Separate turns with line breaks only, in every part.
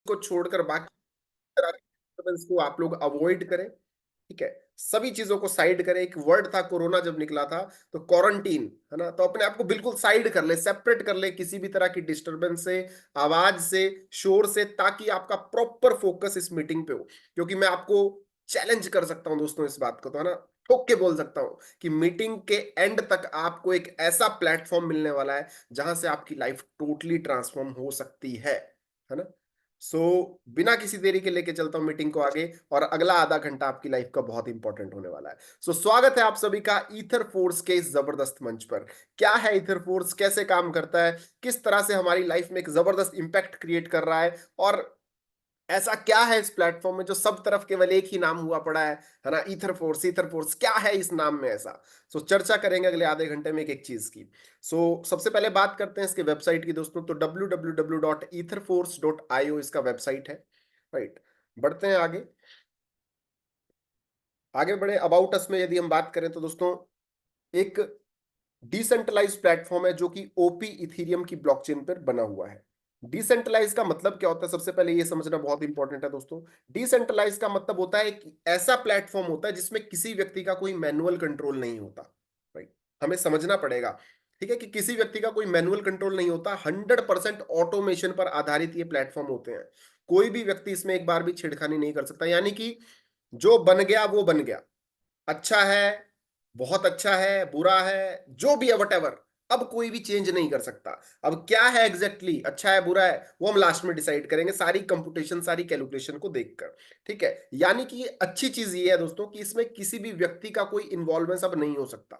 को छोड़कर बाकी तरह के disturbance को आप लोग अवॉइड करें। ठीक है, सभी चीजों को साइड करें। एक वर्ड था कोरोना जब निकला था, तो क्वारंटीन, है ना, तो अपने आप को बिल्कुल साइड कर ले, सेपरेट कर ले किसी भी तरह की डिस्टरबेंस से, आवाज से, शोर से, ताकि आपका प्रॉपर फोकस इस मीटिंग पे हो। क्योंकि मैं आपको चैलेंज कर सकता हूं दोस्तों इस बात को, तो है ना, ठोक के बोल सकता हूं कि मीटिंग के एंड तक आपको एक ऐसा प्लेटफॉर्म मिलने वाला है जहां से आपकी लाइफ टोटली ट्रांसफॉर्म हो सकती है ना। सो बिना किसी देरी के लेके चलता हूं मीटिंग को आगे, और अगला आधा घंटा आपकी लाइफ का बहुत इंपॉर्टेंट होने वाला है। सो स्वागत है आप सभी का ईथर फोर्स के इस जबरदस्त मंच पर। क्या है ईथर फोर्स, कैसे काम करता है, किस तरह से हमारी लाइफ में एक जबरदस्त इंपैक्ट क्रिएट कर रहा है, और ऐसा क्या है इस प्लेटफॉर्म में जो सब तरफ केवल एक ही नाम हुआ पड़ा है ना, ईथर फोर्स। ईथर फोर्स क्या है इस नाम में ऐसा? सो चर्चा करेंगे अगले आधे घंटे में एक एक चीज की। सो सबसे पहले बात करते हैं इसके वेबसाइट की दोस्तों। तो www.etherforce.io इसका वेबसाइट है, राइट। बढ़ते हैं आगे। आगे बढ़े, अबाउट अस में यदि हम बात करें तो दोस्तों, एक डिसेंट्रलाइज्ड प्लेटफॉर्म है जो कि ओपी इथीरियम की ब्लॉकचेन पर बना हुआ है। डिसेंट्रलाइज का मतलब क्या होता है, सबसे पहले ये समझना बहुत इंपॉर्टेंट है दोस्तों। डिसेंट्रलाइज का मतलब होता है कि ऐसा प्लेटफॉर्म होता है जिसमें किसी व्यक्ति का कोई मैनुअल कंट्रोल नहीं होता, राइट। हमें समझना पड़ेगा, ठीक है, कि किसी व्यक्ति का कोई मैनुअल कंट्रोल नहीं होता। 100% ऑटोमेशन पर आधारित ये प्लेटफॉर्म होते हैं। कोई भी व्यक्ति इसमें एक बार भी छेड़खानी नहीं कर सकता। यानी कि जो बन गया वो बन गया, अच्छा है, बहुत अच्छा है, बुरा है, जो भी है, वटेवर, अब कोई भी चेंज नहीं कर सकता। अब क्या है एग्जैक्टली exactly, अच्छा है बुरा है, वो हम लास्ट में डिसाइड करेंगे, सारी कंप्यूटेशन, सारी कैलकुलेशन को देखकर। ठीक है, यानी कि ये अच्छी चीज ये है दोस्तों कि इसमें किसी भी व्यक्ति का कोई इन्वॉल्वमेंस अब नहीं हो सकता,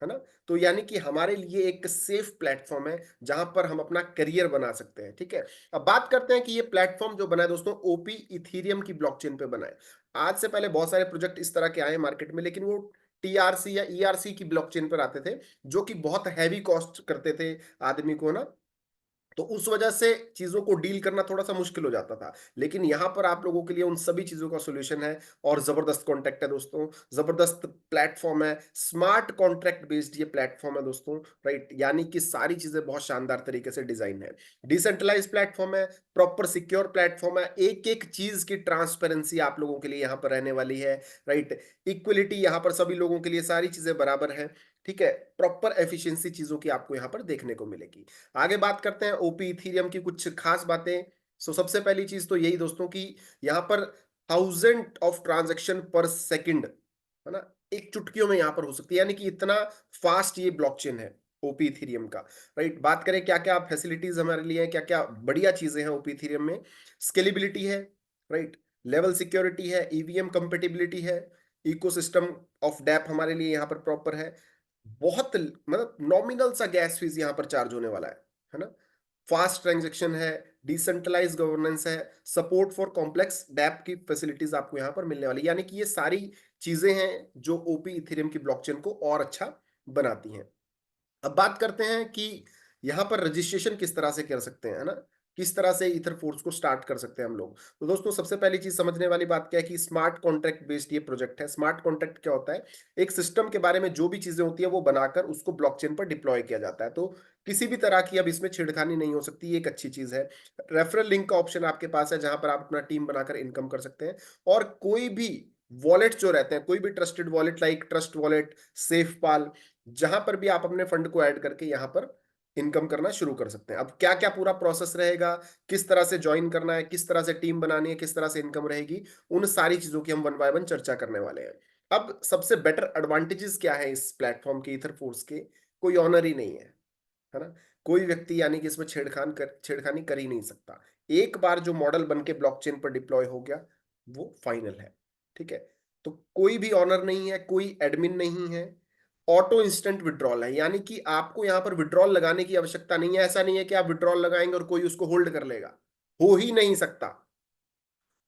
है ना। तो यानी कि हमारे लिए एक सेफ प्लेटफॉर्म है जहां पर हम अपना करियर बना सकते हैं। ठीक है, अब बात करते हैं कि ये प्लेटफॉर्म जो बना है दोस्तों, ओपी इथीरियम की ब्लॉकचेन पे बना है। आज से पहले बहुत सारे प्रोजेक्ट इस तरह के आए मार्केट में, लेकिन वो टीआरसी या ईआरसी की ब्लॉकचेन पर आते थे, जो कि बहुत हैवी कॉस्ट करते थे आदमी को ना। तो उस वजह से चीजों को डील करना थोड़ा सा मुश्किल हो जाता था। लेकिन यहां पर आप लोगों के लिए उन सभी चीजों का सॉल्यूशन है, और जबरदस्त कॉन्ट्रैक्ट है दोस्तों, जबरदस्त प्लेटफॉर्म है, स्मार्ट कॉन्ट्रैक्ट बेस्ड ये प्लेटफॉर्म है दोस्तों, राइट। यानी कि सारी चीजें बहुत शानदार तरीके से डिजाइन है। डिसेंट्रलाइज प्लेटफॉर्म है, प्रॉपर सिक्योर प्लेटफॉर्म है, एक एक चीज की ट्रांसपेरेंसी आप लोगों के लिए यहां पर रहने वाली है, राइट। इक्वलिटी यहां पर सभी लोगों के लिए, सारी चीजें बराबर है। ठीक है, प्रॉपर एफिशिएंसी चीजों की आपको यहां पर देखने को मिलेगी। आगे बात करते हैं ओपी इथीरियम की कुछ खास बातें। सो सबसे पहली चीज तो यही दोस्तों कि यहाँ पर 1000 ऑफ ट्रांजेक्शन पर सेकंड, है ना, एक चुटकियों में यहाँ पर हो सकती है। यानी कि इतना फास्ट ये ब्लॉकचेन है ओपी इथीरियम का, राइट। बात करें क्या क्या फैसिलिटीज हमारे लिए, क्या क्या बढ़िया चीजें हैं ओपी इथीरियम में। स्केलेबिलिटी है, राइट। लेवल सिक्योरिटी है, ईवीएम कंपेटिबिलिटी है, इकोसिस्टम ऑफ डैप हमारे लिए यहाँ पर प्रॉपर है। बहुत मतलब नॉमिनल सा गैस फीस यहाँ पर चार्ज होने वाला है ना। फास्ट ट्रांजेक्शन है, डिसेंट्रलाइज गवर्नेंस है, सपोर्ट फॉर कॉम्प्लेक्स डैप की फैसिलिटीज आपको यहाँ पर मिलने वाली। यानी कि ये सारी चीजें हैं जो ओपी इथेरियम की ब्लॉकचेन को और अच्छा बनाती हैं। अब बात करते हैं कि यहाँ पर रजिस्ट्रेशन किस तरह से कर सकते हैं, है ना, किस तरह से ईथर फोर्स को स्टार्ट कर सकते हैं हम लोग। तो दोस्तों सबसे पहली चीज समझने वाली बात क्या है कि स्मार्ट कॉन्ट्रैक्ट बेस्ड ये प्रोजेक्ट है। स्मार्ट कॉन्ट्रैक्ट क्या होता है? एक सिस्टम के बारे में जो भी चीजें होती है वो बनाकर उसको ब्लॉकचेन पर डिप्लॉय किया जाता है। तो किसी भी तरह की अब इसमें छेड़खानी नहीं हो सकती, ये एक अच्छी चीज है। रेफरल लिंक का ऑप्शन आपके पास है जहां पर आप अपना टीम बनाकर इनकम कर सकते हैं। और कोई भी वॉलेट जो रहते हैं, कोई भी trusted wallet like trust wallet, SafePal, जहां पर भी आप अपने फंड को ऐड करके यहां पर इनकम करना शुरू कर सकते हैं। अब क्या क्या पूरा प्रोसेस रहेगा, किस तरह से ज्वाइन करना है, किस तरह से टीम बनानी है, किस तरह से इनकम रहेगी, उन सारी चीजों की हम वन बाय वन चर्चा करने वाले हैं। अब सबसे बेटर एडवांटेजेस क्या है इस प्लेटफॉर्म के, ईथर फोर्स के? कोई ऑनर ही नहीं है ना। कोई व्यक्ति यानी कि इसमें छेड़खानी कर ही नहीं सकता। एक बार जो मॉडल बन के ब्लॉकचेन पर डिप्लॉय हो गया वो फाइनल है। ठीक है, तो कोई भी ऑनर नहीं है, कोई एडमिन नहीं है, ऑटो इंस्टेंट विड्रॉल है। यानी कि आपको यहां पर विड्रॉल लगाने की आवश्यकता नहीं है। ऐसा नहीं है कि आप विड्रॉल लगाएंगे और कोई उसको होल्ड कर लेगा, हो ही नहीं सकता।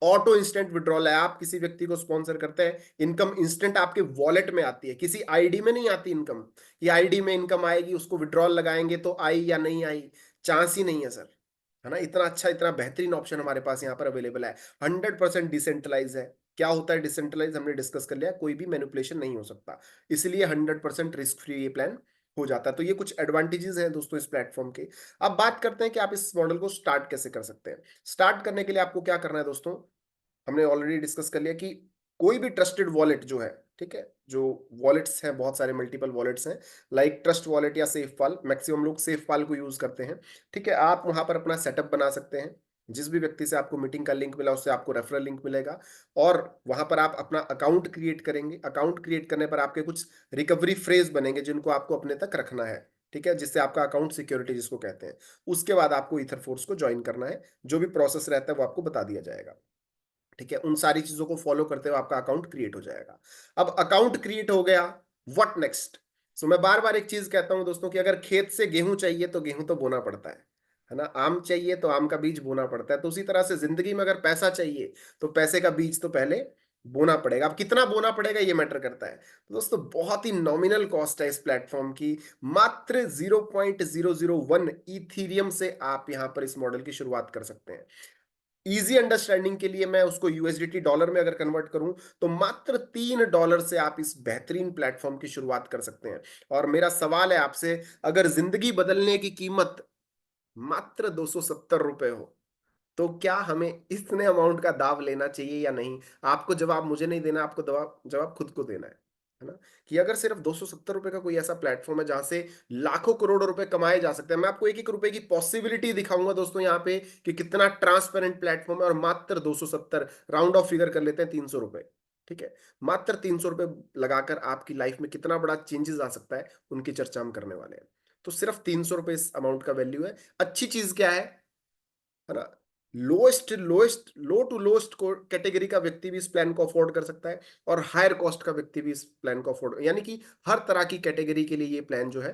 ऑटो इंस्टेंट विड्रॉल है। आप किसी व्यक्ति को स्पॉन्सर करते हैं, इनकम इंस्टेंट आपके वॉलेट में आती है, किसी आईडी में नहीं आती इनकम। ये आईडी में इनकम आएगी, उसको विड्रॉल लगाएंगे तो आई या नहीं आई, चांस ही नहीं है सर, है ना। इतना अच्छा, इतना बेहतरीन ऑप्शन हमारे पास यहाँ पर अवेलेबल है। 100% डिसेंट्रलाइज है। क्या होता है डिसेंट्रलाइज, हमने डिस्कस कर लिया, कोई भी मैनिपुलेशन नहीं हो सकता, इसलिए 100% रिस्क फ्री ये प्लान हो जाता है। तो ये कुछ एडवांटेजेस हैं दोस्तों इस प्लेटफॉर्म के। अब बात करते हैं कि आप इस मॉडल को स्टार्ट कैसे कर सकते हैं। स्टार्ट करने के लिए आपको क्या करना है दोस्तों, हमने ऑलरेडी डिस्कस कर लिया कि कोई भी ट्रस्टेड वॉलेट जो है, ठीक है, जो वॉलेट्स हैं, बहुत सारे मल्टीपल वॉलेट्स हैं, लाइक ट्रस्ट वॉलेट या सेफ पाल, मैक्सिमम लोग सेफ पाल को यूज करते हैं, ठीक है। आप वहां पर अपना सेटअप बना सकते हैं, जिस भी व्यक्ति से आपको मीटिंग का लिंक मिला उससे आपको रेफरल लिंक मिलेगा, और वहां पर आप अपना अकाउंट क्रिएट करेंगे। अकाउंट क्रिएट करने पर आपके कुछ रिकवरी फ्रेज बनेंगे जिनको आपको अपने तक रखना है, ठीक है, जिससे आपका अकाउंट सिक्योरिटी जिसको कहते हैं। उसके बाद आपको ईथर फोर्स को ज्वाइन करना है, जो भी प्रोसेस रहता है वो आपको बता दिया जाएगा, ठीक है। उन सारी चीजों को फॉलो करते हुए आपका अकाउंट क्रिएट हो जाएगा। अब अकाउंट क्रिएट हो गया, व्हाट नेक्स्ट। सो मैं बार बार एक चीज कहता हूं दोस्तों कि अगर खेत से गेहूं चाहिए तो गेहूं तो बोना पड़ता है ना। आम चाहिए तो आम का बीज बोना पड़ता है। तो उसी तरह से जिंदगी में अगर पैसा चाहिए तो पैसे का बीज तो पहले बोना पड़ेगा। अब कितना बोना पड़ेगा ये मैटर करता है। तो दोस्तों बहुत ही नॉमिनल कॉस्ट है इस प्लेटफॉर्म की, मात्र 0.001 इथीरियम से आप यहां पर इस मॉडल की शुरुआत कर सकते हैं। इजी अंडरस्टैंडिंग के लिए मैं उसको यूएसडीटी डॉलर में अगर कन्वर्ट करूं तो मात्र $3 से आप इस बेहतरीन प्लेटफॉर्म की शुरुआत कर सकते हैं। और मेरा सवाल है आपसे, अगर जिंदगी बदलने की कीमत मात्र ₹270 हो तो क्या हमें इतने अमाउंट का दाव लेना चाहिए या नहीं? आपको जवाब मुझे नहीं देना, आपको जवाब जवाब खुद को देना है ना। कि अगर सिर्फ ₹270 का कोई ऐसा प्लेटफॉर्म है जहां से लाखों करोड़ों रुपए कमाए जा सकते हैं, मैं आपको एक एक रुपए की पॉसिबिलिटी दिखाऊंगा दोस्तों यहाँ पे कि कितना ट्रांसपेरेंट प्लेटफॉर्म है। और मात्र 270, राउंड ऑफ फिगर कर लेते हैं, ₹300, ठीक है। मात्र ₹300 लगाकर आपकी लाइफ में कितना बड़ा चेंजेस आ सकता है, उनकी चर्चा हम करने वाले हैं। तो सिर्फ ₹300 इस अमाउंट का वैल्यू है। अच्छी चीज क्या है ना, lowest lowest low to lowest category का व्यक्ति भी इस प्लान को अफोर्ड कर सकता है, और हायर कॉस्ट का व्यक्ति भी इस प्लान को अफोर्ड, यानी कि हर तरह की कैटेगरी के लिए ये प्लान जो है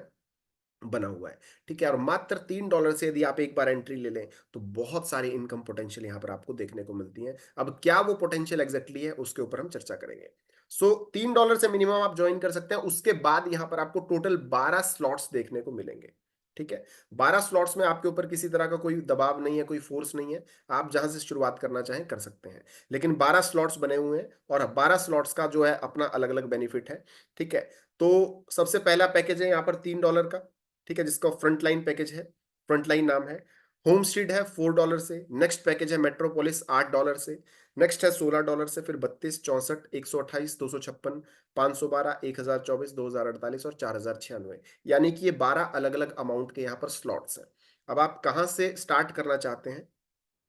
बना हुआ है, ठीक है। और मात्र $3 से यदि आप एक बार एंट्री ले लें तो बहुत सारी इनकम पोटेंशियल यहां पर आपको देखने को मिलती है। अब क्या वो पोटेंशियल एग्जैक्टली है उसके ऊपर हम चर्चा करेंगे। सो $3 से मिनिमम आप ज्वाइन कर सकते हैं। उसके बाद यहां पर आपको टोटल 12 स्लॉट्स देखने को मिलेंगे, ठीक है। 12 स्लॉट्स में आपके ऊपर किसी तरह का कोई दबाव नहीं है, कोई फोर्स नहीं है, आप जहां से शुरुआत करना चाहें कर सकते हैं। लेकिन 12 स्लॉट्स बने हुए हैं और 12 स्लॉट्स का जो है अपना अलग अलग बेनिफिट है, ठीक है। तो सबसे पहला पैकेज है यहाँ पर $3 का, ठीक है, जिसका फ्रंट लाइन पैकेज है, फ्रंट लाइन नाम है। होम स्ट्रीट है $4 से। नेक्स्ट पैकेज है मेट्रोपोलिस $8 से। नेक्स्ट है $16 से, फिर 32, 64, 128, 256, 512, 1024, 2048 और 4096। यानी कि ये 12 अलग अलग अमाउंट के यहाँ पर स्लॉट्स हैं। अब आप कहाँ से स्टार्ट करना चाहते हैं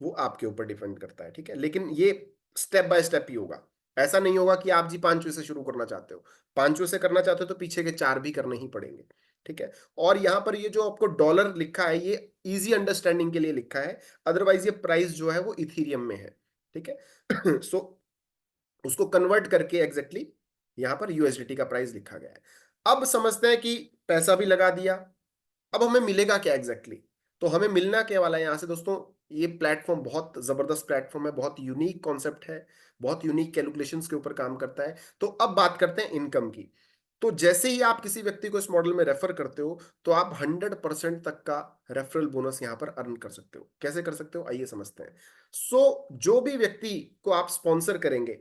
वो आपके ऊपर डिपेंड करता है, ठीक है। लेकिन ये स्टेप बाय स्टेप ही होगा। ऐसा नहीं होगा कि आप जी 5वें से शुरू करना चाहते हो, 5वें से करना चाहते हो तो पीछे के 4 भी करने ही पड़ेंगे, ठीक है। और यहाँ पर ये जो आपको डॉलर लिखा है ये इजी अंडरस्टैंडिंग के लिए लिखा है, अदरवाइज ये प्राइस जो है वो इथीरियम में है, ठीक है। सो उसको कन्वर्ट करके एग्जैक्टली यहाँ पर यूएसडीटी का प्राइस लिखा गया है। अब समझते हैं कि पैसा भी लगा दिया, अब हमें मिलेगा क्या एग्जैक्टली exactly? तो हमें मिलना क्या वाला है यहाँ से दोस्तों। ये प्लेटफॉर्म बहुत जबरदस्त प्लेटफॉर्म है, बहुत यूनिक कॉन्सेप्ट है, बहुत यूनिक कैलकुलेशंस के ऊपर काम करता है। तो अब बात करते हैं इनकम की। तो जैसे ही आप किसी व्यक्ति को इस मॉडल में रेफर करते हो तो आप 100% तक का रेफरल बोनस यहाँ पर अर्न कर सकते हो। कैसे कर सकते हो आइए समझते हैं। जो भी व्यक्ति को आप स्पॉन्सर करेंगे,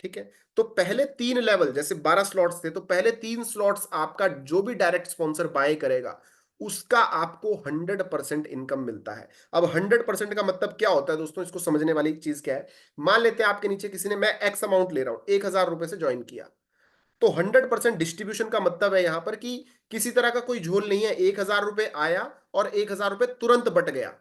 ठीक है, तो पहले 3 लेवल, जैसे 12 स्लॉट्स थे तो पहले 3 स्लॉट्स आपका जो भी डायरेक्ट स्पॉन्सर बाय करेगा उसका आपको 100% इनकम मिलता है। अब 100% का मतलब क्या होता है दोस्तों, इसको समझने वाली चीज क्या है। मान लेते हैं आपके नीचे किसी ने, मैं एक्स अमाउंट ले रहा हूं, ₹1000 से ज्वाइन किया, तो 100% डिस्ट्रीब्यूशन का मतलब है यहां पर कि किसी तरह का कोई झोल नहीं है। ₹1000 आया और ₹1000 तुरंत बट गया,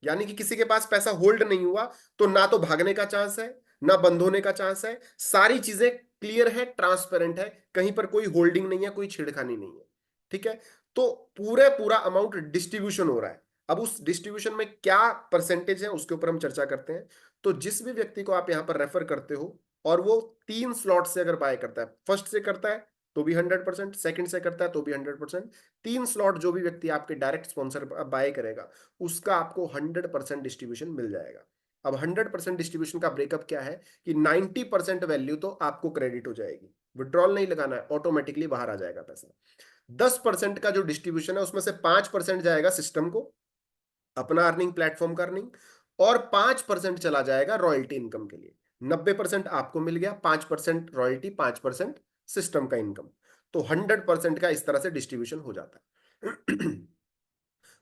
यानी कि किसी के पास पैसा होल्ड नहीं हुआ। तो ना तो भागने का चांस है, ना बंद होने का चांस है, सारी चीजें क्लियर है, ट्रांसपेरेंट है, कहीं पर कोई होल्डिंग नहीं है, कोई छेड़खानी नहीं है, ठीक है। तो पूरे पूरा अमाउंट डिस्ट्रीब्यूशन हो रहा है। अब उस डिस्ट्रीब्यूशन में क्या परसेंटेज है उसके ऊपर हम चर्चा करते हैं। तो जिस भी व्यक्ति को आप यहां पर रेफर करते हो और वो 3 स्लॉट से अगर बाय करता है, फर्स्ट से करता है तो भी 100%, सेकंड से करता है तो भी 100%, 3 स्लॉट जो भी व्यक्ति आपके डायरेक्ट स्पॉन्सर बाय करेगा उसका आपको 100% डिस्ट्रीब्यूशन मिल जाएगा। अब 100% डिस्ट्रीब्यूशन का ब्रेकअप क्या है कि 90% वैल्यू तो आपको क्रेडिट हो जाएगी, विड्रॉल नहीं लगाना है, ऑटोमेटिकली बाहर आ जाएगा पैसा। 10% का जो डिस्ट्रीब्यूशन है उसमें से 5% जाएगा सिस्टम को, अपना अर्निंग, प्लेटफॉर्म का अर्निंग, और 5% चला जाएगा रॉयल्टी इनकम के लिए। 90% आपको मिल गया, 5% रॉयल्टी, 5% सिस्टम का इनकम। तो 100% का इस तरह से डिस्ट्रीब्यूशन हो जाता है।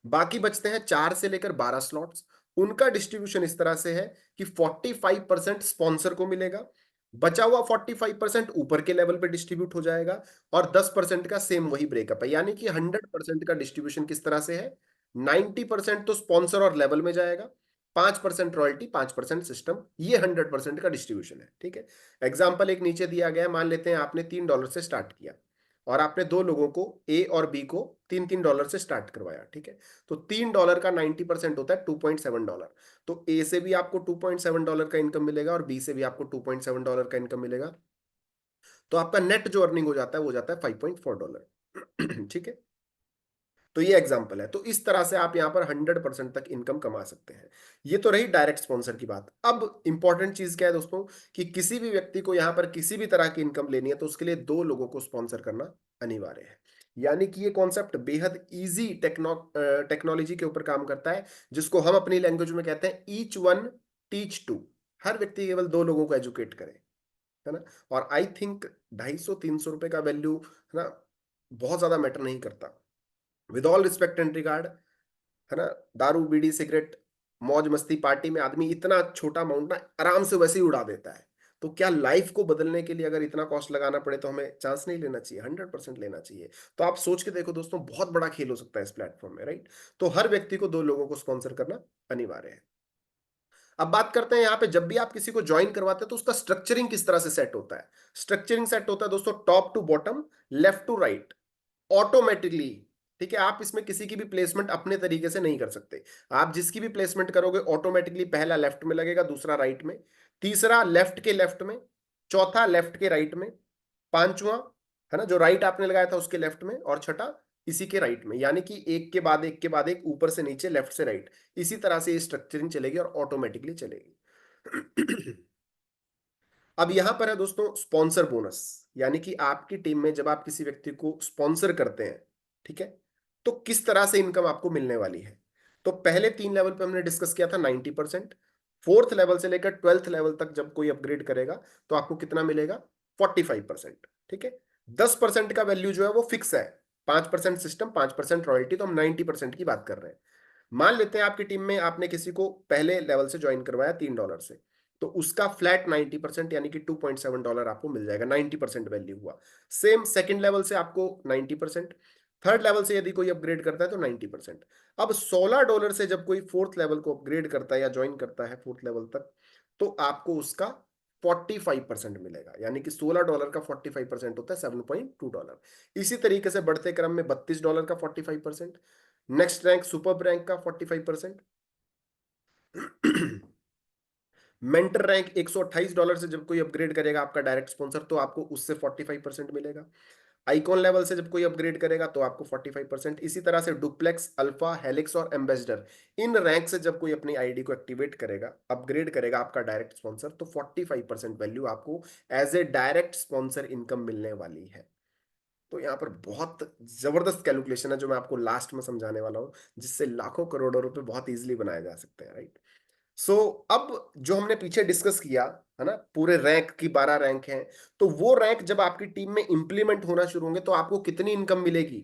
बाकी बचते हैं 4 से लेकर 12 स्लॉट्स। उनका डिस्ट्रीब्यूशन इस तरह से है कि 45% स्पॉन्सर को मिलेगा, बचा हुआ 45% ऊपर के लेवल पे डिस्ट्रीब्यूट हो जाएगा, और 10% का सेम वही ब्रेकअप है। यानी कि 100% का डिस्ट्रीब्यूशन किस तरह से है, 90% तो स्पॉन्सर और लेवल में जाएगा, 5% रॉयल्टी, 5% सिस्टम, ये 100% का डिस्ट्रीब्यूशन है। ठीक है। एग्जाम्पल एक नीचे दिया गया है, मान लेते हैं आपने $3 से स्टार्ट किया और आपने दो लोगों को, ए और बी को, $3 से स्टार्ट करवाया। ठीक है। तो $3 का 90% होता है $2.7। तो ए से भी आपको $2.7 का इनकम मिलेगा और बी से भी आपको $2.7 का इनकम मिलेगा। तो आपका नेट जो अर्निंग हो जाता है वो जाता है $5.4। ठीक है। तो ये एग्जांपल है। तो इस तरह से आप यहां पर 100% तक इनकम कमा सकते हैं। ये तो रही डायरेक्ट स्पॉन्सर की बात। अब इंपॉर्टेंट चीज क्या है दोस्तों, कि किसी भी व्यक्ति को यहां पर किसी भी तरह की इनकम लेनी है तो उसके लिए दो लोगों को स्पॉन्सर करना अनिवार्य है। यानी कि ये कॉन्सेप्ट बेहद इजी टेक्नोलॉजी के ऊपर काम करता है, जिसको हम अपनी लैंग्वेज में कहते हैं ईच वन टीच टू। हर व्यक्ति केवल दो लोगों को एजुकेट करे, है ना। और आई थिंक 250-300 रुपए का वैल्यू, है ना, बहुत ज्यादा मैटर नहीं करता। With all respect and regard, है ना, दारू बीड़ी सिगरेट मौज मस्ती पार्टी में आदमी इतना छोटा अमाउंट ना आराम से वैसे ही उड़ा देता है। तो क्या लाइफ को बदलने के लिए अगर इतना कॉस्ट लगाना पड़े तो हमें चांस नहीं लेना चाहिए, 100% लेना चाहिए। तो आप सोच के देखो दोस्तों, बहुत बड़ा खेल हो सकता है इस प्लेटफॉर्म में, राइट। तो हर व्यक्ति को दो लोगों को स्पॉन्सर करना अनिवार्य है। अब बात करते हैं यहाँ पे, जब भी आप किसी को ज्वाइन करवाते हैं तो उसका स्ट्रक्चरिंग किस तरह से सेट होता है। स्ट्रक्चरिंग सेट होता है दोस्तों top to bottom, left to right, automatically. ठीक है। आप इसमें किसी की भी प्लेसमेंट अपने तरीके से नहीं कर सकते। आप जिसकी भी प्लेसमेंट करोगे ऑटोमेटिकली पहला लेफ्ट में लगेगा, दूसरा राइट में, तीसरा लेफ्ट के लेफ्ट में, चौथा लेफ्ट के राइट में, पांचवा, है ना, जो राइट आपने लगाया था उसके लेफ्ट में, और छठा इसी के राइट में। यानी कि एक के बाद एक के बाद एक, ऊपर से नीचे, लेफ्ट से राइट, इसी तरह से ये स्ट्रक्चरिंग चलेगी और ऑटोमेटिकली चलेगी। अब यहां पर है दोस्तों स्पॉन्सर बोनस। यानी कि आपकी टीम में जब आप किसी व्यक्ति को स्पॉन्सर करते हैं, ठीक है, तो किस तरह से इनकम आपको मिलने वाली है। तो पहले 3 लेवल पे हमने डिस्कस किया था 90%। फोर्थ लेवल से लेकर 12th लेवल तक जब कोई अपग्रेड करेगा तो आपको कितना मिलेगा, 45%। ठीक है। 10% का वैल्यू जो है वो फिक्स है, 5% सिस्टम, 5% रॉयल्टी। तो हम 90% की बात कर रहे हैं। मान लेते हैं आपकी टीम में आपने किसी को पहले लेवल से ज्वाइन करवाया $3 से, तो उसका फ्लैट 90% यानी कि $2.7 आपको मिल जाएगा, 90% वैल्यू हुआ। सेम सेकंड लेवल से आपको 90%, थर्ड लेवल से यदि कोई अपग्रेड करता है तो 90%। अब $16 से जब कोई फोर्थ लेवल को अपग्रेड करता है या ज्वाइन करता है फोर्थ लेवल तक, तो आपको उसका 45% मिलेगा। यानी कि $16 का 45% होता है $7.2। इसी तरीके से बढ़ते क्रम में $32 का 45%, नेक्स्ट रैंक सुपर रैंक का 45%, मेंटर रैंक $128 से जब कोई अपग्रेड करेगा आपका डायरेक्ट स्पॉन्सर तो आपको उससे 45% मिलेगा। आइकॉन लेवल से जब कोई अपग्रेड करेगा तो आपको 45%। इसी तरह से डुप्लेक्स, अल्फा, हेलिक्स और एम्बेसडर, इन रैंक से जब कोई अपनी आईडी को एक्टिवेट करेगा, अपग्रेड करेगा आपका डायरेक्ट स्पॉन्सर, तो 45% वैल्यू आपको as a direct sponsor income मिलने वाली है। तो यहाँ पर बहुत जबरदस्त कैलकुलेशन है जो मैं आपको लास्ट में समझाने वाला हूँ, जिससे लाखों करोड़ों रुपए बहुत इजीली बनाए जा सकते हैं, राइट। सो अब जो हमने पीछे डिस्कस किया, है ना, पूरे रैंक की 12 रैंक हैं, तो वो रैंक जब आपकी टीम में इंप्लीमेंट होना शुरू होंगे तो आपको कितनी इनकम मिलेगी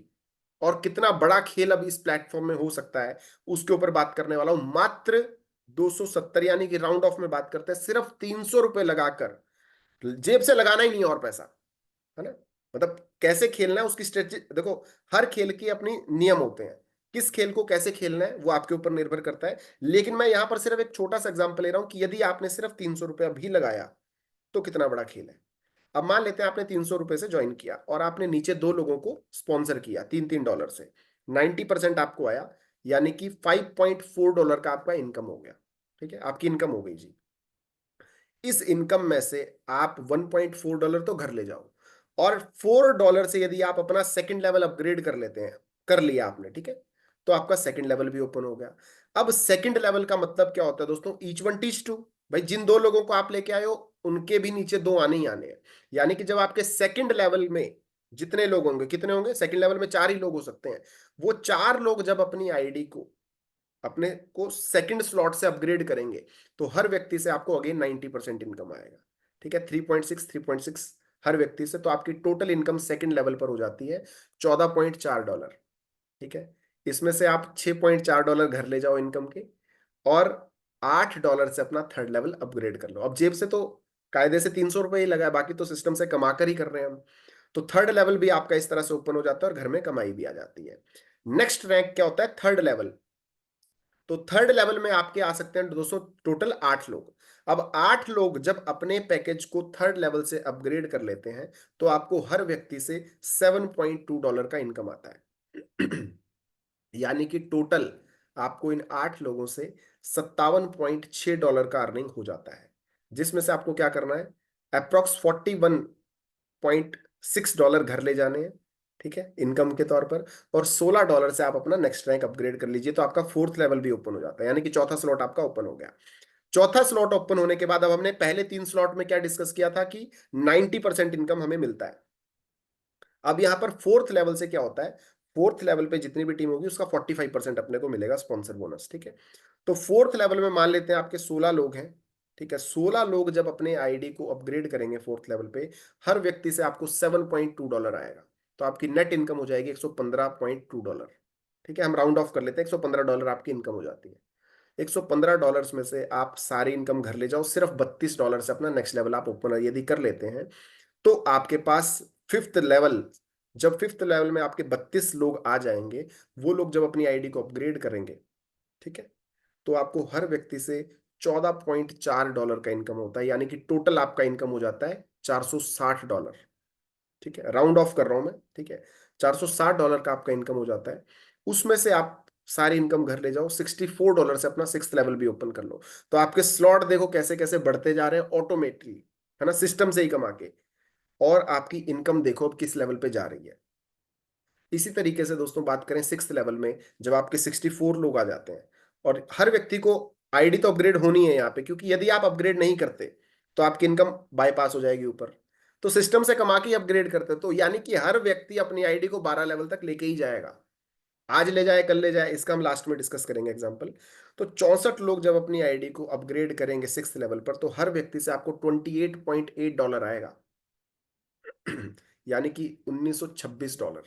और कितना बड़ा खेल अब इस प्लेटफॉर्म में हो सकता है, उसके ऊपर बात करने वाला हूं। मात्र 270, यानी कि राउंड ऑफ में बात करते हैं, सिर्फ $300 लगाकर, जेब से लगाना ही नहीं है और पैसा, है ना। मतलब कैसे खेलना है उसकी स्ट्रेटजी देखो। हर खेल की अपनी नियम होते हैं, किस खेल को कैसे खेलना है वो आपके ऊपर निर्भर करता है। लेकिन मैं यहां पर सिर्फ एक छोटा सा एग्जांपल ले रहा हूं कि यदि आपने सिर्फ $300 भी लगाया तो कितना बड़ा खेल है। अब मान लेते हैं आपने $300 से ज्वाइन किया और आपने नीचे दो लोगों को स्पॉन्सर किया $3-3 से, 90% आपको आया, यानी कि $5.4 का आपका इनकम हो गया। ठीक है, आपकी इनकम हो गई जी। इस इनकम में से आप $1.4 तो घर ले जाओ, और $4 से यदि आप अपना सेकंड लेवल अपग्रेड कर लेते हैं, कर लिया आपने, ठीक है, तो आपका सेकंड लेवल भी ओपन हो गया। अब सेकंड लेवल का मतलब क्या होता है दोस्तों, ईच वन टीच टू। भाई जिन दो लोगों को आप लेके आए हो उनके भी नीचे दो आने ही आने हैं। यानी कि जब आपके सेकंड लेवल में जितने लोग होंगे, कितने होंगे, सेकंड लेवल में 4 ही लोग हो सकते हैं, वो 4 लोग जब अपनी आईडी को, अपने को सेकंड स्लॉट से अपग्रेड करेंगे तो हर व्यक्ति से आपको अगेन 90% इनकम आएगा। ठीक है, 3.6, 3.6 हर व्यक्ति से, तो आपकी टोटल इनकम सेकंड लेवल पर हो जाती है $14.4। ठीक है, इसमें से आप $6.4 घर ले जाओ इनकम के, और $8 से अपना थर्ड लेवल अपग्रेड कर लो। अब जेब से तो कायदे से ₹300 ही लगा है, बाकी तो सिस्टम से कमा कर ही कर रहे हैं हम। तो थर्ड लेवल भी आपका इस तरह से ओपन हो जाता है और घर में कमाई भी आ जाती है। नेक्स्ट रैंक क्या होता है? Third level. तो थर्ड लेवल में आपके आ सकते हैं दोस्तों टोटल 8 लोग। अब 8 लोग जब अपने पैकेज को थर्ड लेवल से अपग्रेड कर लेते हैं, तो आपको हर व्यक्ति से $7.2 का इनकम आता है। यानी कि टोटल आपको इन 8 लोगों से $57.6 का अर्निंग हो जाता है, जिसमें से आपको क्या करना है? अप्रोक्स $41.6 घर ले जाने हैं, ठीक है, इनकम के तौर पर। और $16 से आप अपना नेक्स्ट रैंक अपग्रेड कर लीजिए, तो आपका फोर्थ लेवल भी ओपन हो जाता है, यानी कि चौथा स्लॉट आपका ओपन हो गया। चौथा स्लॉट ओपन होने के बाद अब हमने पहले 3 स्लॉट में क्या डिस्कस किया था कि 90% इनकम हमें मिलता है। अब यहां पर फोर्थ लेवल से क्या होता है? फोर्थ लेवल पे जितनी भी टीम होगी उसका 45% अपने को मिलेगा स्पॉन्सर बोनस, ठीक है। तो फोर्थ लेवल में मान लेते हैं आपके 16 लोग हैं, ठीक है। 16 लोग जब अपने आईडी को अपग्रेड करेंगे फोर्थ लेवल पे, हर व्यक्ति से आपको $7.2 आएगा, तो आपकी नेट इनकम हो जाएगी $115.2। ठीक है, हम राउंड ऑफ कर लेते हैं, $115 आपकी इनकम हो जाती है। $115 में से आप सारी इनकम घर ले जाओ, सिर्फ $32 से अपना नेक्स्ट लेवल आप ओपन यदि कर लेते हैं, तो आपके पास फिफ्थ लेवल, जब फिफ्थ लेवल में आपके 32 लोग आ जाएंगे, वो लोग जब अपनी आईडी को अपग्रेड करेंगे, ठीक है, तो आपको हर व्यक्ति से $14.4 का इनकम होता है, यानी कि टोटल आपका इनकम हो जाता है $460। ठीक है, राउंड ऑफ कर रहा हूं मैं, ठीक है। $460 का आपका इनकम हो जाता है, उसमें से आप सारी इनकम घर ले जाओ, $64 से अपना सिक्स लेवल भी ओपन कर लो। तो आपके स्लॉट देखो कैसे कैसे बढ़ते जा रहे हैं ऑटोमेटिकली, है ना, सिस्टम से ही कमा के। और आपकी इनकम देखो अब किस लेवल पे जा रही है। इसी तरीके से दोस्तों बात करें सिक्स लेवल में, जब आपके 64 लोग आ जाते हैं, और हर व्यक्ति को आईडी तो अपग्रेड होनी है यहाँ पे, क्योंकि यदि आप अपग्रेड नहीं करते तो आपकी इनकम बाईपास हो जाएगी ऊपर। तो सिस्टम से कमा के अपग्रेड करते, तो यानी कि हर व्यक्ति अपनी आईडी को 12 लेवल तक लेके ही जाएगा। आज ले जाए कल ले जाए, इसका हम लास्ट में डिस्कस करेंगे एग्जांपल। तो 64 लोग जब अपनी आईडी को अपग्रेड करेंगे सिक्स लेवल पर, तो हर व्यक्ति से आपको $28.8 आएगा। यानी कि $1926।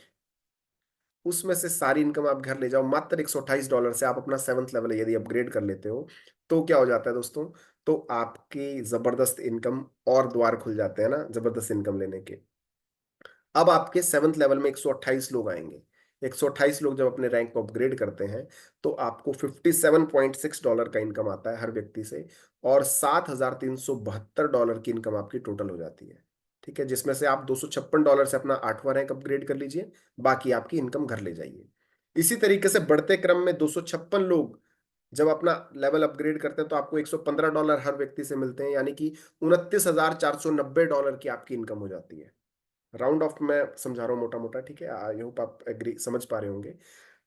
उसमें से सारी इनकम आप घर ले जाओ, मात्र $128 से आप अपना सेवंथ लेवल यदि अपग्रेड कर लेते हो, तो क्या हो जाता है दोस्तों? तो आपकी जबरदस्त इनकम और द्वार खुल जाते हैं ना, जबरदस्त इनकम लेने के। अब आपके सेवंथ लेवल में 128 लोग आएंगे। 128 लोग जब अपने रैंक को अपग्रेड करते हैं, तो आपको $57.6 का इनकम आता है हर व्यक्ति से, और $7,372 की इनकम आपकी टोटल हो जाती है। ठीक है, जिसमें से आप $256 से अपना आठवां रैंक अपग्रेड कर लीजिए, बाकी आपकी इनकम घर ले जाइए। इसी तरीके से बढ़ते क्रम में 256 लोग जब अपना लेवल अपग्रेड करते हैं, तो आपको $115 हर व्यक्ति से मिलते हैं, यानी कि $29,490 की आपकी इनकम हो जाती है। राउंड ऑफ मैं समझा रहा हूँ मोटा मोटा, ठीक है, आई होप आप एग्री समझ पा रहे होंगे।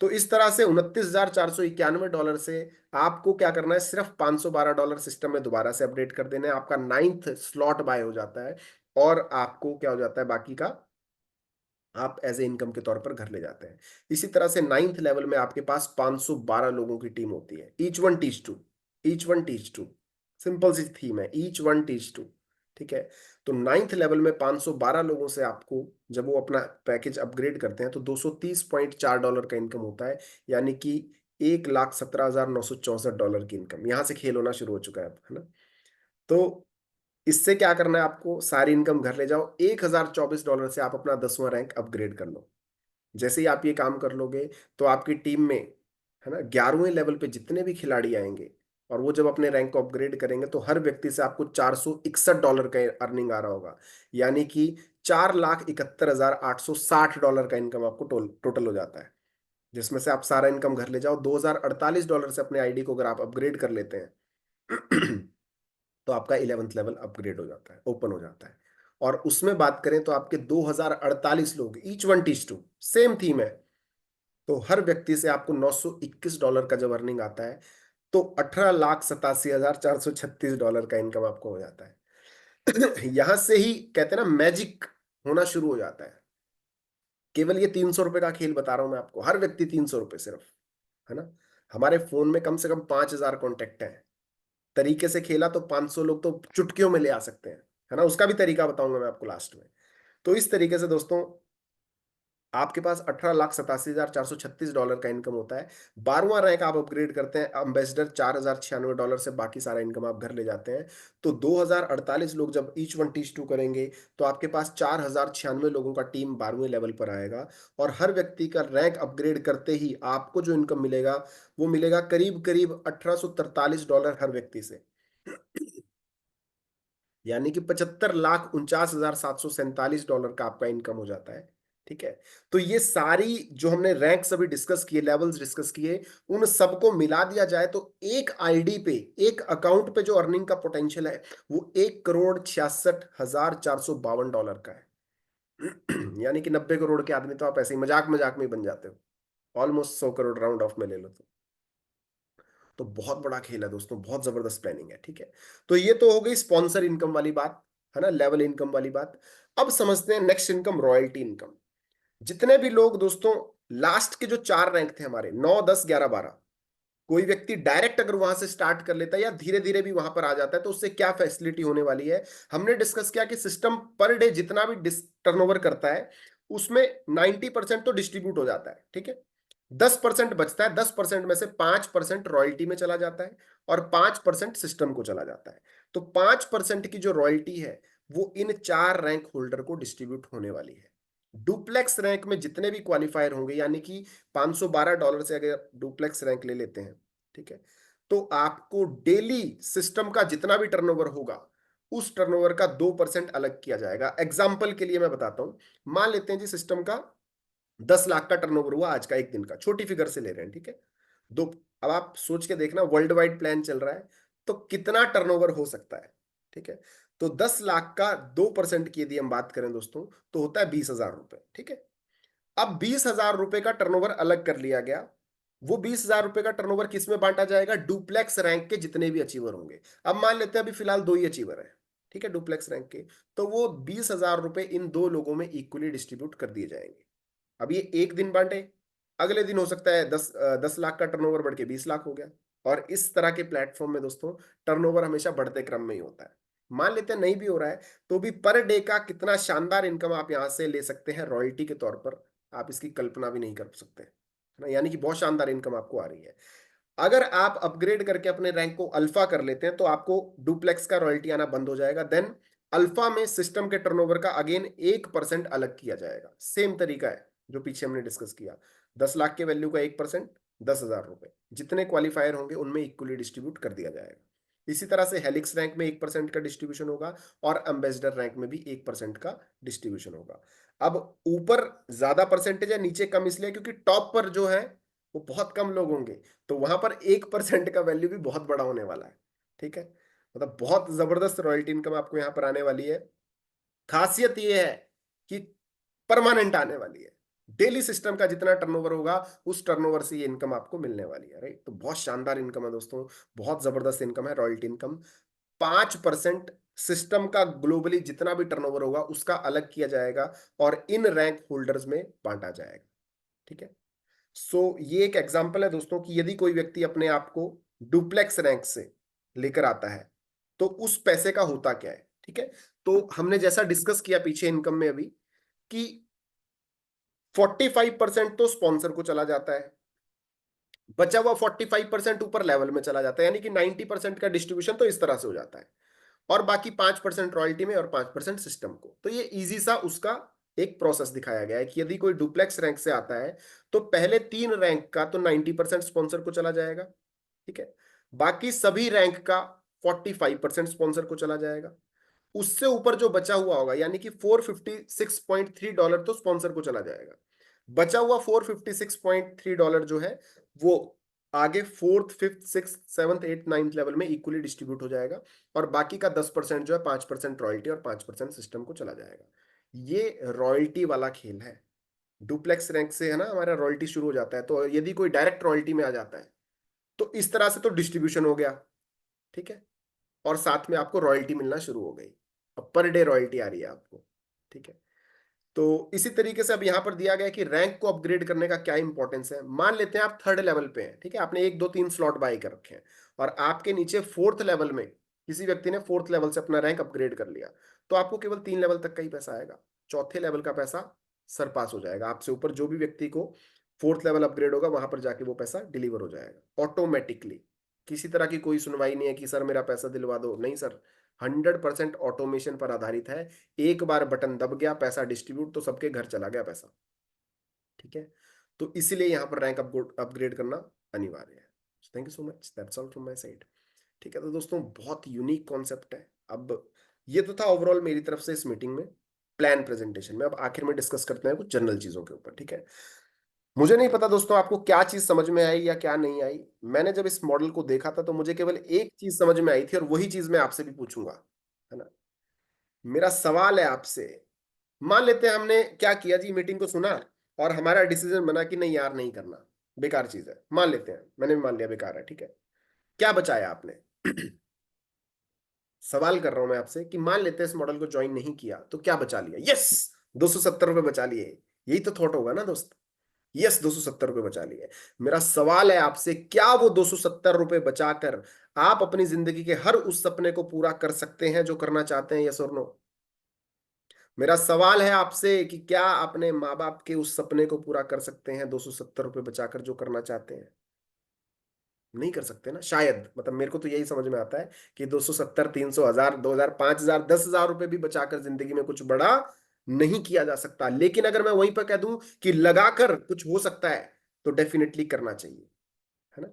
तो इस तरह से $29,491 से आपको क्या करना है? सिर्फ $512 सिस्टम में दोबारा से अपडेट कर देना है, आपका नाइन्थ स्लॉट बाय हो जाता है, और आपको क्या हो जाता है बाकी का? आप एज ए इनकम के तौर पर घर ले जाते हैं। इसी तरह से नाइन्थ लेवल में आपके पास 512 लोगों की टीम होती है, each one teach two, each one teach two, simple सी थीम है, ईच वन टीच टू। ठीक है, तो नाइन्थ लेवल में 512 लोगों से आपको जब वो अपना पैकेज अपग्रेड करते हैं, तो $230.4 का इनकम होता है, यानी कि $1,17,964 की इनकम। यहां से खेल होना शुरू हो चुका है अब, है ना। तो इससे क्या करना है आपको? सारी इनकम घर ले जाओ, $1,024 से आप अपना 10वां रैंक अपग्रेड कर लो। जैसे ही आप ये काम कर लोगे, तो आपकी टीम में, है ना, 11वें लेवल पे जितने भी खिलाड़ी आएंगे, और वो जब अपने रैंक को अपग्रेड करेंगे, तो हर व्यक्ति से आपको $461 का अर्निंग आ रहा होगा, यानी कि $4,71,860 का इनकम आपको टोटल हो जाता है, जिसमें से आप सारा इनकम घर ले जाओ। $2,048 से अपने आईडी को अगर आप अपग्रेड कर लेते हैं, तो आपका 11th लेवल अपग्रेड हो जाता है, ओपन हो जाता है। और उसमें बात करें तो आपके 2048 लोग, each one teach two, same theme है। तो हर व्यक्ति से आपको $921 का जब अर्निंग आता है, तो $18,87,436 का इनकम आपको हो जाता है। यहां से ही कहते हैं ना मैजिक होना शुरू हो जाता है। केवल ये ₹300 का खेल बता रहा हूं मैं आपको, हर व्यक्ति ₹300 सिर्फ, है ना। हमारे फोन में कम से कम 5,000 कॉन्टेक्ट हैं। तरीके से खेला तो 500 लोग तो चुटकियों में ले आ सकते हैं, है ना। उसका भी तरीका बताऊंगा मैं आपको लास्ट में। तो इस तरीके से दोस्तों आपके पास $18,87,436 का इनकम होता है। 12वां रैंक आप अपग्रेड करते हैं एम्बेसडर, $4,096 से बाकी सारा इनकम आप घर ले जाते हैं। तो 2048 लोग जब ईच वन टीच टू करेंगे तो आपके पास 4096 लोगों का टीम 12वें लेवल पर आएगा। और हर व्यक्ति का रैंक अपग्रेड करते ही आपको जो इनकम मिलेगा वो मिलेगा करीब करीब $1843 हर व्यक्ति से। यानी कि 75,49,747 का आपका इनकम हो जाता है। ठीक है। तो ये सारी जो हमने रैंक्स अभी डिस्कस किए, लेवल्स डिस्कस किए, उन सबको मिला दिया जाए तो एक आईडी पे, एक अकाउंट पे जो अर्निंग का पोटेंशियल है वो $1,66,452 का है। यानी कि 90 करोड़ के आदमी तो आप ऐसे ही मजाक मजाक में ही बन जाते हो। ऑलमोस्ट 100 करोड़ राउंड ऑफ में ले लो तो बहुत बड़ा खेल है दोस्तों, बहुत जबरदस्त प्लानिंग है। ठीक है। तो ये तो हो गई स्पॉन्सर इनकम वाली बात, है ना, लेवल इनकम वाली बात। अब समझते हैं नेक्स्ट इनकम, रॉयल्टी इनकम। जितने भी लोग दोस्तों लास्ट के जो 4 रैंक थे हमारे 9, 10, 11, 12, कोई व्यक्ति डायरेक्ट अगर वहां से स्टार्ट कर लेता है या धीरे धीरे भी वहां पर आ जाता है तो उससे क्या फैसिलिटी होने वाली है। हमने डिस्कस किया कि सिस्टम पर डे जितना भी टर्नओवर करता है उसमें 90% तो डिस्ट्रीब्यूट हो जाता है। ठीक है। 10% बचता है, 10% में से 5% रॉयल्टी में चला जाता है और 5% सिस्टम को चला जाता है। तो 5% की जो रॉयल्टी है वो इन 4 रैंक होल्डर को डिस्ट्रीब्यूट होने वाली है। डुप्लेक्स रैंक में जितने भी क्वालिफायर होंगे, यानी कि $512 से अगर डुप्लेक्स रैंक ले लेते हैं, ठीक है, तो आपको डेली सिस्टम का जितना भी टर्नओवर होगा उस टर्नओवर का 2% अलग किया जाएगा। एग्जाम्पल के लिए मैं बताता हूं, मान लेते हैं जी सिस्टम का 10 लाख का टर्नओवर हुआ आज का, एक दिन का, छोटी फिगर से ले रहे हैं। ठीक है। दो, अब आप सोच के देखना, वर्ल्ड वाइड प्लान चल रहा है तो कितना टर्नओवर हो सकता है। ठीक है। तो 10 लाख का 2% की यदि हम बात करें दोस्तों तो होता है $20,000। ठीक है। अब $20,000 का टर्नओवर अलग कर लिया गया। वो $20,000 का टर्नओवर किस में बांटा जाएगा? डुप्लेक्स रैंक के जितने भी अचीवर होंगे। अब मान लेते हैं अभी फिलहाल 2 ही अचीवर है, ठीक है, डुप्लेक्स रैंक के, तो वो $20,000 इन 2 लोगों में इक्वली डिस्ट्रीब्यूट कर दिए जाएंगे। अब ये एक दिन बांटे, अगले दिन हो सकता है 10 लाख का टर्नओवर बढ़ के 20 लाख हो गया। और इस तरह के प्लेटफॉर्म में दोस्तों टर्नओवर हमेशा बढ़ते क्रम में ही होता है। मान लेते हैं नहीं भी हो रहा है तो भी पर डे का कितना शानदार इनकम आप यहां से ले सकते हैं रॉयल्टी के तौर पर, आप इसकी कल्पना भी नहीं कर सकते, है ना। यानी कि बहुत शानदार इनकम आपको आ रही है। अगर आप अपग्रेड करके अपने रैंक को अल्फा कर लेते हैं तो आपको डुप्लेक्स का रॉयल्टी आना बंद हो जाएगा। देन अल्फा में सिस्टम के टर्नओवर का अगेन 1% अलग किया जाएगा। सेम तरीका है जो पीछे हमने डिस्कस किया। 10 लाख के वैल्यू का 1%, $10,000, जितने क्वालिफायर होंगे उनमें इक्वली डिस्ट्रीब्यूट कर दिया जाएगा। इसी तरह से हेलिक्स रैंक में 1% का डिस्ट्रीब्यूशन होगा और एम्बेसडर रैंक में भी 1% का डिस्ट्रीब्यूशन होगा। अब ऊपर ज्यादा परसेंटेज है, नीचे कम, इसलिए क्योंकि टॉप पर जो है वो बहुत कम लोग होंगे, तो वहां पर 1% का वैल्यू भी बहुत बड़ा होने वाला है। ठीक है। मतलब बहुत जबरदस्त रॉयल्टी इनकम आपको यहाँ पर आने वाली है। खासियत ये है कि परमानेंट आने वाली है। डेली सिस्टम का जितना टर्नओवर होगा उस टर्नओवर से ये इनकम आपको मिलने वाली है। राइट। तो बहुत शानदार इनकम है दोस्तों, बहुत जबरदस्त इनकम है रॉयल्टी इनकम। 5% सिस्टम का ग्लोबली जितना भी टर्नओवर होगा उसका अलग किया जाएगा और इन रैंक होल्डर्स में बांटा जाएगा। ठीक है। ये एक एग्जांपल है दोस्तों कि यदि कोई व्यक्ति अपने आप को डुप्लेक्स रैंक से लेकर आता है तो उस पैसे का होता क्या है। ठीक है। तो हमने जैसा डिस्कस किया पीछे इनकम में अभी कि 45% तो स्पॉन्सर को चला जाता है, बचा हुआ 45% ऊपर लेवल में चला जाता है, यानी कि 90% का डिस्ट्रीब्यूशन तो इस तरह से हो जाता है। और बाकी 5% रॉयल्टी में और 5% सिस्टम को। तो ये इजी सा उसका एक प्रोसेस दिखाया गया है कि यदि कोई डुप्लेक्स रैंक से आता है तो पहले 3 रैंक का तो 90% स्पॉन्सर को चला जाएगा। ठीक है। बाकी सभी रैंक का 45% स्पॉन्सर को चला जाएगा। उससे ऊपर जो बचा हुआ होगा यानी कि $456.3 तो स्पॉन्सर को चला जाएगा। बचा हुआ $456.3 जो है वो आगे fourth, fifth, six, seventh, eight, ninth level में इक्वली डिस्ट्रीब्यूट हो जाएगा। और बाकी का 10% जो है 5% रॉयल्टी और 5% सिस्टम को चला जाएगा। ये रॉयल्टी वाला खेल है। डुप्लेक्स रैंक से है ना हमारा रॉयल्टी शुरू हो जाता है, तो यदि कोई डायरेक्ट रॉयल्टी में आ जाता है तो इस तरह से तो डिस्ट्रीब्यूशन हो गया। ठीक है। और साथ में आपको रॉयल्टी मिलना शुरू हो गई। अब पर डे रॉयल्टी आ रही है आपको। ठीक है। तो इसी तरीके से अब यहां पर दिया गया कि रैंक को अपग्रेड करने का क्या इंपॉर्टेंस है। मान लेते हैं आप थर्ड लेवल पे हैं, ठीक है, आपने 1, 2, 3 स्लॉट बाय कर रखे हैं और आपके नीचे फोर्थ लेवल में किसी व्यक्ति ने फोर्थ लेवल से अपना रैंक अपग्रेड कर लिया, तो आपको केवल 3 लेवल तक का ही पैसा आएगा। चौथे लेवल का पैसा सरपास हो जाएगा, आपसे ऊपर जो भी व्यक्ति को फोर्थ लेवल अपग्रेड होगा वहां पर जाके वो पैसा डिलीवर हो जाएगा ऑटोमेटिकली। किसी तरह की कोई सुनवाई नहीं है कि सर मेरा पैसा दिलवा दो, नहीं सर, 100% ऑटोमेशन पर आधारित है। एक बार बटन दब गया, पैसा डिस्ट्रीब्यूट, तो सबके घर चला गया पैसा। ठीक है, तो इसलिए यहाँ पर रैंक अपग्रेड करना अनिवार्य है। Thank you so much, that's all from my side. ठीक है, तो दोस्तों बहुत यूनिक कॉन्सेप्ट है। अब ये तो था ओवरऑल मेरी तरफ से इस मीटिंग में प्लान प्रेजेंटेशन में। अब आखिर में डिस्कस करते हैं कुछ जनरल चीजों के ऊपर। ठीक है, मुझे नहीं पता दोस्तों आपको क्या चीज समझ में आई या क्या नहीं आई। मैंने जब इस मॉडल को देखा था तो मुझे केवल एक चीज समझ में आई थी, और वही चीज मैं आपसे भी पूछूंगा, है ना। मेरा सवाल है आपसे, मान लेते हैं हमने क्या किया जी, मीटिंग को सुना और हमारा डिसीजन बना कि नहीं यार नहीं करना, बेकार चीज है, मान लेते हैं, मैंने भी मान लिया बेकार है। ठीक है, क्या बचाया आपने? सवाल कर रहा हूं मैं आपसे कि मान लेते हैं इस मॉडल को ज्वाइन नहीं किया तो क्या बचा लिया? यस, 270 रुपए बचा लिए। यही तो थॉट होगा ना दोस्त। यस, 270 रुपए बचा लिए। मेरा सवाल है आपसे, क्या वो 270 रुपए बचाकर आप अपनी जिंदगी के हर उस सपने को पूरा कर सकते हैं जो करना चाहते हैं? यस और नो? मेरा सवाल है आपसे कि क्या अपने माँ बाप के उस सपने को पूरा कर सकते हैं 270 रुपए बचाकर जो करना चाहते हैं? नहीं कर सकते ना शायद। मतलब मेरे को तो यही समझ में आता है कि 270, 300, 1000, 2000, 5000, 10,000 रुपए भी बचाकर जिंदगी में कुछ बड़ा नहीं किया जा सकता। लेकिन अगर मैं वहीं पर कह दूं कि लगाकर कुछ हो सकता है, तो डेफिनेटली करना चाहिए, है ना।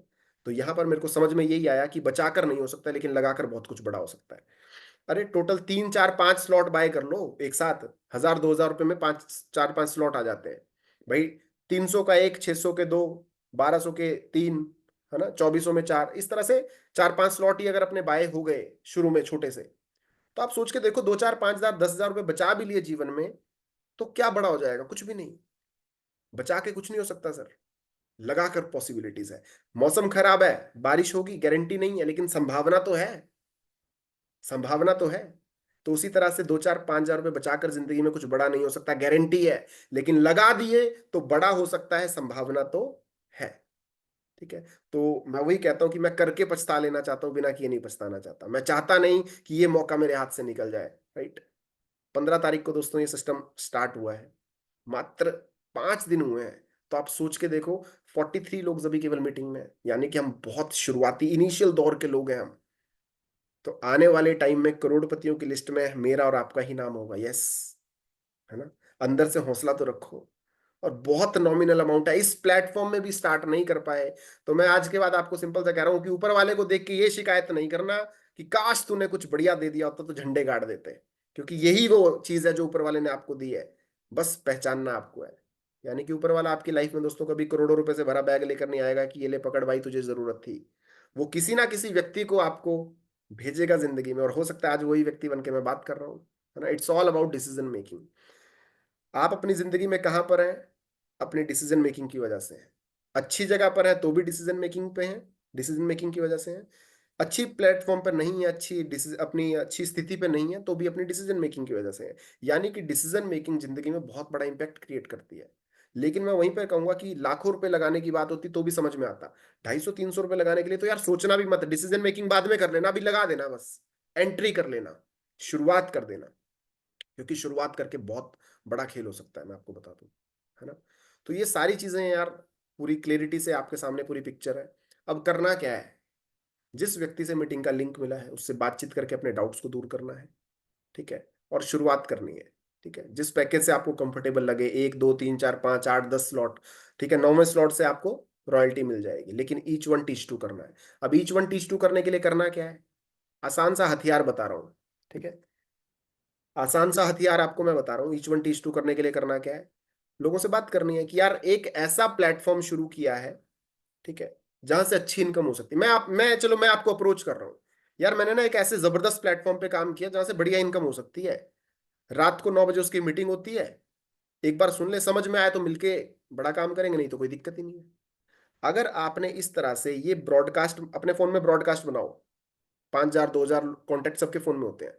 तो यहां पर मेरे को समझ में यही आया कि बचाकर नहीं हो सकता, लेकिन लगाकर बहुत कुछ बड़ा हो सकता है। अरे टोटल 3 4 5 स्लॉट बाय कर लो एक साथ, 1000 2000 रुपए में 5 4 5 स्लॉट आ जाते हैं भाई। 300 का एक, 600 के दो, 1200 के तीन, है ना, 2400 में चार, इस तरह से 4 5 स्लॉट ही अगर अपने बाय हो गए शुरू में छोटे से, तो आप सोच के देखो, 2 4 5 हजार 10,000 रुपए बचा भी लिए जीवन में, तो क्या बड़ा हो जाएगा? कुछ भी नहीं। बचा के कुछ नहीं हो सकता सर, लगाकर पॉसिबिलिटीज है। मौसम खराब है, बारिश होगी, गारंटी नहीं है, लेकिन संभावना तो है, संभावना तो है। तो उसी तरह से 2 4 5 हजार रुपए बचाकर जिंदगी में कुछ बड़ा नहीं हो सकता, गारंटी है, लेकिन लगा दिए तो बड़ा हो सकता है, संभावना तो है। ठीक है, तो मैं वही कहता हूं कि मैं करके पछता लेना चाहता हूं, बिना किए नहीं पछताना चाहता। मैं चाहता नहीं कि ये मौका मेरे हाथ से निकल जाए। राइट, 15 तारीख को दोस्तों ये सिस्टम स्टार्ट हुआ है, मात्र 5 दिन हुए हैं। तो आप सोच के देखो, 43 लोग अभी केवल मीटिंग में हैं। यानी कि हम बहुत शुरुआती इनिशियल दौर के लोग हैं हम। तो आने वाले टाइम में करोड़पतियों की लिस्ट में मेरा और आपका ही नाम होगा। यस, है ना। अंदर से हौसला तो रखो। और बहुत नॉमिनल अमाउंट है, इस प्लेटफॉर्म में भी स्टार्ट नहीं कर पाए, तो मैं आज के बाद आपको सिंपल सा कह रहा हूं कि ऊपर वाले को देख के ये शिकायत नहीं करना कि काश तूने कुछ बढ़िया दे दिया होता तो झंडे गाड़ देते। क्योंकि यही वो चीज है जो ऊपर वाले ने आपको दी है, बस पहचानना आपको है। यानी कि ऊपर वाला आपकी लाइफ में दोस्तों कभी करोड़ों रुपए से भरा बैग लेकर नहीं आएगा कि ये ले पकड़ भाई तुझे जरूरत थी। वो किसी ना किसी व्यक्ति को आपको भेजेगा जिंदगी में, और हो सकता है आज वही व्यक्ति बन के मैं बात कर रहा हूँ, है ना। It's all about decision making. आप अपनी जिंदगी में कहां पर हैं? अपनी डिसीजन मेकिंग की वजह से हैं। अच्छी जगह पर है तो भी डिसीजन मेकिंग पे हैं, डिसीजन मेकिंग की वजह से हैं। अच्छी प्लेटफॉर्म पर नहीं है, अच्छी डिसीजन, अपनी अच्छी स्थिति पे नहीं है, तो भी अपनी डिसीजन मेकिंग की वजह से है। यानी कि डिसीजन मेकिंग जिंदगी में बहुत बड़ा इंपैक्ट क्रिएट करती है। लेकिन मैं वहीं पर कहूंगा कि लाखों रुपए लगाने की बात होती तो भी समझ में आता, 250 300 रुपए लगाने के लिए तो यार सोचना भी मत, डिसीजन मेकिंग बाद में कर लेना, अभी लगा देना, बस एंट्री कर लेना, शुरुआत कर देना। क्योंकि शुरुआत करके बहुत बड़ा खेल हो सकता है, मैं आपको बता दूं, है ना। तो ये सारी चीजें हैं यार, पूरी क्लियरिटी से आपके सामने पूरी पिक्चर है। अब करना क्या है? जिस व्यक्ति से मीटिंग का लिंक मिला है उससे बातचीत करके अपने डाउट्स को दूर करना है। ठीक है, और शुरुआत करनी है। ठीक है, जिस पैकेज से आपको कंफर्टेबल लगे, 1 2 3 4 5 8 10 स्लॉट, ठीक है, 9वें स्लॉट से आपको रॉयल्टी मिल जाएगी, लेकिन ईच वन टीच टू करना है। अब ईच वन टीच टू करने के लिए करना क्या है? आसान सा हथियार बता रहा हूं। ठीक है, आसान सा हथियार आपको मैं बता रहा हूँ। ईच वन टीच टू करने के लिए करना क्या है? लोगों से बात करनी है कि यार एक ऐसा प्लेटफॉर्म शुरू किया है, ठीक है, जहां से अच्छी इनकम हो सकती है। मैं आपको अप्रोच कर रहा हूँ, यार मैंने ना एक ऐसे जबरदस्त प्लेटफॉर्म पे काम किया जहां से बढ़िया इनकम हो सकती है। रात को 9 बजे उसकी मीटिंग होती है, एक बार सुन ले, समझ में आया तो मिलके बड़ा काम करेंगे, नहीं तो कोई दिक्कत ही नहीं है। अगर आपने इस तरह से ये ब्रॉडकास्ट अपने फोन में ब्रॉडकास्ट बनाओ, 5,000 2,000 कॉन्टेक्ट सबके फोन में होते हैं,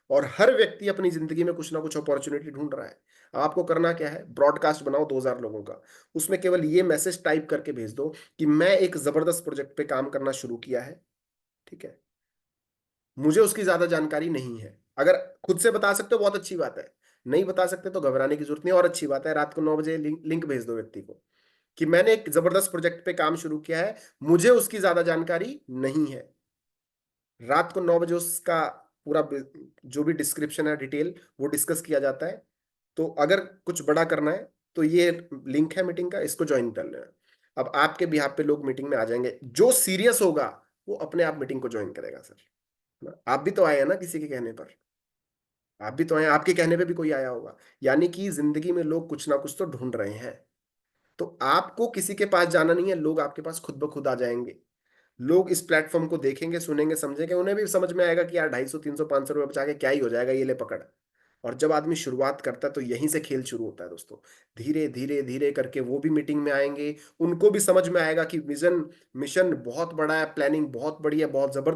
और हर व्यक्ति अपनी जिंदगी में कुछ ना कुछ अपॉर्चुनिटी ढूंढ रहा है। अब आपको करना क्या है? ब्रॉडकास्ट बनाओ 2,000 लोगों का, उसमें केवल ये मैसेज टाइप करके भेज दो कि मैं एक जबरदस्त प्रोजेक्ट पे काम करना शुरू किया है, ठीक है, मुझे उसकी ज्यादा जानकारी नहीं है, अगर खुद से बता सकते हो बहुत अच्छी बात है, नहीं बता सकते तो घबराने की ज़रूरत नहीं है और अच्छी बात है, रात को 9 बजे लिंक भेज दो व्यक्ति को, कि मैंने एक ज़बरदस्त प्रोजेक्ट पे काम शुरू किया है, मुझे उसकी ज़्यादा जानकारी नहीं है। रात को 9 बजे उसका पूरा जो भी डिस्क्रिप्शन है डिटेल वो डिस्कस किया जाता है। तो अगर कुछ बड़ा करना है तो ये लिंक है मीटिंग का, इसको ज्वाइन कर लेना। अब आपके बिहाफ पे लोग मीटिंग में आ जाएंगे, जो सीरियस होगा वो अपने आप मीटिंग को ज्वाइन करेगा सर। ना, आप भी तो आए हैं ना किसी के कहने पर, आप भी तो आए हैं, आपके कहने पे भी कोई आया होगा। यानी कि जिंदगी में लोग कुछ ना कुछ तो ढूंढ रहे हैं। तो आपको किसी के पास जाना नहीं है, लोग आपके पास खुद ब खुद आ जाएंगे। लोग इस प्लेटफॉर्म को देखेंगे, सुनेंगे, समझेंगे, उन्हें भी समझ में आएगा कि यार 250 300 500 रुपये बचा के क्या ही हो जाएगा, ये ले पकड़। और जब आदमी शुरुआत करता है तो यहीं से खेल शुरू होता है दोस्तों। धीरे धीरे धीरे करके वो भी मीटिंग में आएंगे, उनको भी समझ में आएगा कि विजन मिशन बहुत बड़ा है, प्लानिंग बहुत बड़ी है, बहुत जबरदस्त